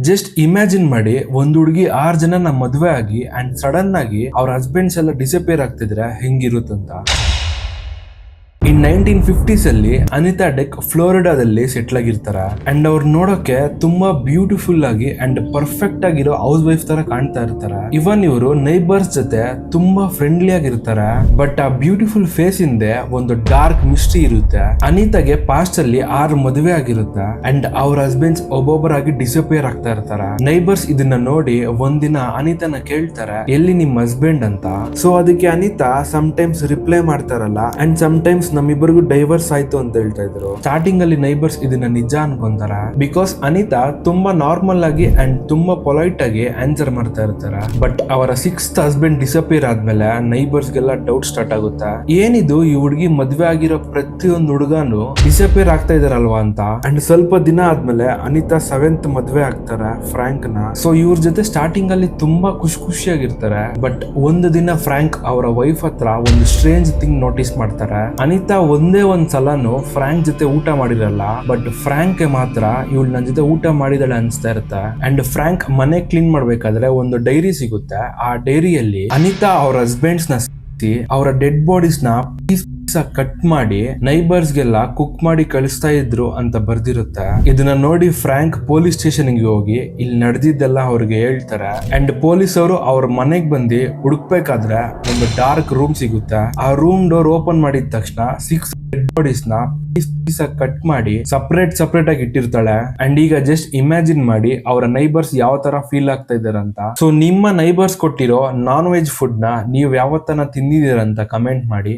Just imagine ಮಾಡಿ, ಒಂದ್ ಹುಡುಗಿ 6 ಜನ ಮದುವೆ ಆಗಿ ಅಂಡ್ ಸಡನ್ ಆಗಿ ಅವ್ರ ಹಸ್ಬೆಂಡ್ಸ್ ಎಲ್ಲ ಡಿಸಪಿಯರ್ ಆಗ್ತಿದ್ರೆ ಹೆಂಗಿರುತ್ತಂತ. ಇನ್ 1950s ಅಲ್ಲಿ ಅನಿತಾ ಡೆಕ್ ಫ್ಲೋರಿಡಾದಲ್ಲಿ ಸೆಟ್ಲ್ ಆಗಿರ್ತಾರೆ ಅಂಡ್ ಅವ್ರು ನೋಡೋಕೆ ತುಂಬಾ ಬ್ಯೂಟಿಫುಲ್ ಆಗಿ ಅಂಡ್ ಪರ್ಫೆಕ್ಟ್ ಆಗಿರೋ ಹೌಸ್ ವೈಫ್ ತರ ಕಾಣ್ತಾ ಇರ್ತಾರೆ. ಇವನ್ ಇವರು ನೈಬರ್ಸ್ ಜೊತೆ ತುಂಬಾ ಫ್ರೆಂಡ್ಲಿ ಆಗಿರ್ತಾರೆ. ಬಟ್ ಆ ಬ್ಯೂಟಿಫುಲ್ ಫೇಸ್ ಹಿಂದೆ ಒಂದು ಡಾರ್ಕ್ ಮಿಸ್ಟ್ರಿ ಇರುತ್ತೆ. ಅನಿತಾಗೆ ಪಾಸ್ಟ್ ಅಲ್ಲಿ 6 ಮದುವೆ ಆಗಿರುತ್ತೆ ಅಂಡ್ ಅವ್ರ ಹಸ್ಬೆಂಡ್ಸ್ ಒಬ್ಬೊಬ್ಬರಾಗಿ ಡಿಸಪಿಯರ್ ಆಗ್ತಾ ಇರ್ತಾರೆ. ನೈಬರ್ಸ್ ಇದನ್ನ ನೋಡಿ ಒಂದಿನ ಅನಿತಾನ ಕೇಳ್ತಾರೆ, ಎಲ್ಲಿ ನಿಮ್ ಹಸ್ಬೆಂಡ್ ಅಂತ. ಸೊ ಅದಕ್ಕೆ ಅನಿತಾ ಸಮ್ ಟೈಮ್ಸ್ ರಿಪ್ಲೈ ಮಾಡ್ತಾರಲ್ಲ ಅಂಡ್ ಸಮ್ ಟೈಮ್ಸ್ ನಮ್ಮಿಬ್ಬರಿಗೂ ಡೈವರ್ಸ್ ಆಯ್ತು ಅಂತ ಹೇಳ್ತಾ ಇದ್ರು. ಸ್ಟಾರ್ಟಿಂಗ್ ಅಲ್ಲಿ ನೈಬರ್ಸ್ ಇದನ್ನ ನಿಜ ಅನ್ಕೊಂತಾರ. ಬಿಕಾಸ್ ಅನಿತಾ ತುಂಬಾ ನಾರ್ಮಲ್ ಆಗಿ ಅಂಡ್ ತುಂಬಾ ಪೊಲೈಟ್ ಆಗಿ ಆನ್ಸರ್ ಮಾಡ್ತಾ ಇರ್ತಾರ. ಬಟ್ ಅವರ 6th ಹಸ್ಬೆಂಡ್ ಡಿಸಪಿಯರ್ ಆದ್ಮೇಲೆ ನೈಬರ್ಸ್ ಗೆಲ್ಲ ಡೌಟ್ ಸ್ಟಾರ್ಟ್ ಆಗುತ್ತೆ. ಏನಿದು ಈ ಹುಡುಗಿ ಮದ್ವೆ ಆಗಿರೋ ಪ್ರತಿಯೊಂದು ಹುಡುಗನು ಡಿಸಪಿಯರ್ ಆಗ್ತಾ ಇದಾರಲ್ವಾ ಅಂತ. ಅಂಡ್ ಸ್ವಲ್ಪ ದಿನ ಆದ್ಮೇಲೆ ಅನಿತಾ 7th ಮದ್ವೆ ಆಗ್ತಾರೆ ಫ್ರಾಂಕ್ ನ. ಸೊ ಇವ್ರ ಜೊತೆ ಸ್ಟಾರ್ಟಿಂಗ್ ಅಲ್ಲಿ ತುಂಬಾ ಖುಷಿಯಾಗಿರ್ತಾರೆ. ಬಟ್ ಒಂದು ದಿನ ಫ್ರಾಂಕ್ ಅವರ ವೈಫ್ ಹತ್ರ ಒಂದು ಸ್ಟ್ರೇಂಜ್ ಥಿಂಗ್ ನೋಟಿಸ್ ಮಾಡ್ತಾರೆ. ಅನಿತಾ ಒಂದೇ ಒಂದ್ ಸಲನು ಫ್ರಾಂಕ್ ಜೊತೆ ಊಟ ಮಾಡಿರಲ್ಲ. ಬಟ್ ಫ್ರಾಂಕ್ ಮಾತ್ರ ಇವಳು ನನ್ನ ಜೊತೆ ಊಟ ಮಾಡಿದಾಳೆ ಅನ್ಸ್ತಾ ಇರುತ್ತೆ. ಅಂಡ್ ಫ್ರಾಂಕ್ ಮನೆ ಕ್ಲೀನ್ ಮಾಡ್ಬೇಕಾದ್ರೆ ಒಂದು ಡೈರಿ ಸಿಗುತ್ತೆ. ಆ ಡೈರಿಯಲ್ಲಿ ಅನಿತಾ ಅವ್ರ ಹಸ್ಬೆಂಡ್ಸ್ ನ ಅವರ ಡೆಡ್ ಬಾಡೀಸ್ ನ ಕಟ್ ಮಾಡಿ ನೈಬರ್ಸ್ ಗೆಲ್ಲ ಕುಕ್ ಮಾಡಿ ಕಳಿಸ್ತಾ ಇದ್ರು ಅಂತ ಬರ್ದಿರುತ್ತೆ. ಇದನ್ನ ನೋಡಿ ಫ್ರಾಂಕ್ ಪೊಲೀಸ್ ಸ್ಟೇಷನ್ ಗೆ ಹೋಗಿ ಇಲ್ಲಿ ನಡೆದಿದ್ದೆಲ್ಲ ಅವ್ರಿಗೆ ಹೇಳ್ತಾರೆ. ಅಂಡ್ ಪೊಲೀಸ್ ಅವರು ಅವ್ರ ಮನೆಗ್ ಬಂದು ಹುಡುಕ್ಬೇಕಾದ್ರೆ ಒಂದು ಡಾರ್ಕ್ ರೂಮ್ ಸಿಗುತ್ತೆ. ಆ ರೂಮ್ ಡೋರ್ ಓಪನ್ ಮಾಡಿದ ತಕ್ಷಣ 6 ಡೆಡ್ ಬಾಡೀಸ್ ನ ಪೀಸ್ ಕಟ್ ಮಾಡಿ ಸಪರೇಟ್ ಆಗಿ ಇಟ್ಟಿರ್ತಾಳೆ. ಅಂಡ್ ಈಗ ಜಸ್ಟ್ ಇಮ್ಯಾಜಿನ್ ಮಾಡಿ ಅವರ ನೈಬರ್ಸ್ ಯಾವ ತರ ಫೀಲ್ ಆಗ್ತಾ ಇದಾರೆ ಅಂತ. ಸೊ ನಿಮ್ಮ ನೈಬರ್ಸ್ ಕೊಟ್ಟಿರೋ ನಾನ್ ವೆಜ್ ಫುಡ್ ನ ನೀವು ಯಾವತ್ತನ ತಿಂದಿದ್ದೀರಂತ ಕಮೆಂಟ್ ಮಾಡಿ.